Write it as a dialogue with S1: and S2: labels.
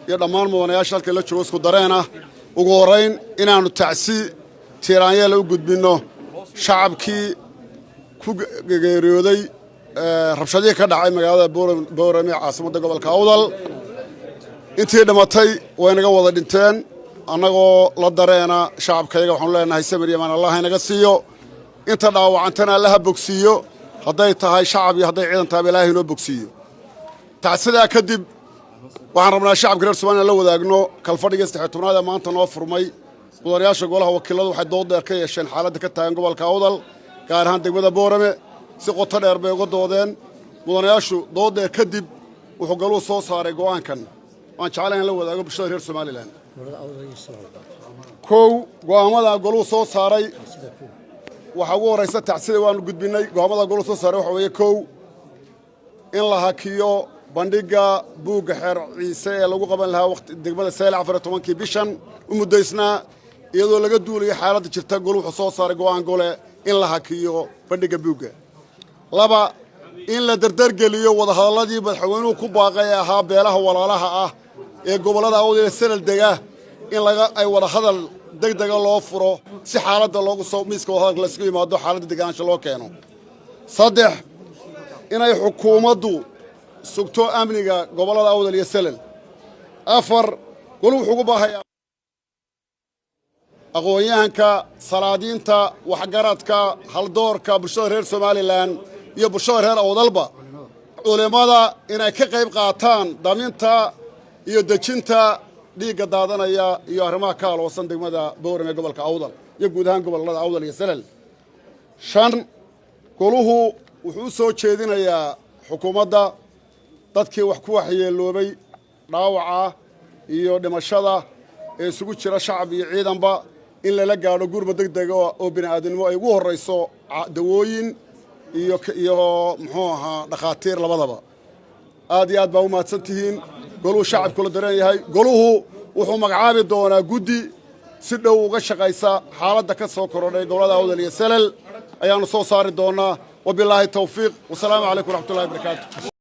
S1: iyo dhammaan mudanayaasha halka la joogo isku dareena ugu horeyn inaanu tacsi tiiraanyeel u gudbino shacabkii ku geeriyooday rabshadii ka dhacay magaalada Boorame caasimadda gobolka Awdal intii dhamatay way naga wada dhinteen annagoo la dareena shacabkayga waxaan leenahay samir yaman Allah inaga siiyo inta dhaawacantana Allah bogsiyo hadday tahay shacab iyo hadday ciidan tahay Ilaahay inoo bogsiyo tacsida kadib waxaan rabnaa shacabka reer Soomaaliya la wadaagno kalfadhiga 16aad maanta noo furmay mudanayaasha golaha wakiiladu waxay dood dheer ka yeesheen xaaladda ka taagan gobolka Awdal gaar ahaan degmada Boorame si qoto dheer bay uga doodeen mudanayaashu dood dheer kadib wuxuu galuu soo saaray go'aankan waan jeclahay in la wadaago bulshada reer Soomaaliland kow go'aamada galuu soo saaray waxa ugu horeysa tacsida waan gudbinay go'aamada galuu soo saaray waxa weeye kow in la hakiyo bandhiga buugga xeer ciise ee lagu qaban lahaa waqti degmada Seylac 14 bishan u mudaysnaa iyadoo laga duulayo xaaladda jirta gol wuxuu soo saaray go'aan gole in la hakiyo bandhiga buugga laba in la dardar geliyo wada hadalladii madaxweynuhu ku baaqay ahaa beelaha walaalaha ah ee gobolada Awdal Salal dega in ay wada hadal degdeg loo furo si xaaladda loogu soo miiska wada hadalka la isku yimaado xaaladda deegaansho loo keeno saddex inay xukuumaddu sugto amniga gobolada Awdal iyo Salal afar gol wuxuu ugu baahayaa aqoonyahanka salaadiinta waxgaradka haldoorka bulshada reer Soomaaliland iyo bulshada reer Awdalba culimada inay ka qayb qaataan daminta iyo dejinta dhiigga daadanaya iyo arrimaha ka aloosan degmada Boorame gobolka Awdal iyo guud ahaan gobolada Awdal iyo Salal shan goluhu wuxuu soo jeedinayaa xukuumadda dadkii wax ku waxyeeloobay dhaawaca iyo dhimashada ee isugu jira shacab iyo ciidanba in la gaadho gurmad degdeg oo bini'aadanimo ay ugu horeyso dawooyin iyo muxuu ahaa dhaqaatiir labadaba aad iyo aad baa u mahadsantihiin goluhu shacabku la dareen yahay goluhu wuxuu magacaabi doonaa guddi si dhow uga shaqaysa xaaladda ka soo korodhay gobolada Awdal iyo Salal ayaanu soo saari doonaa wabilaahi tawfiiq wasalaamu calaykum waraxmatullaahi wabarakaatuh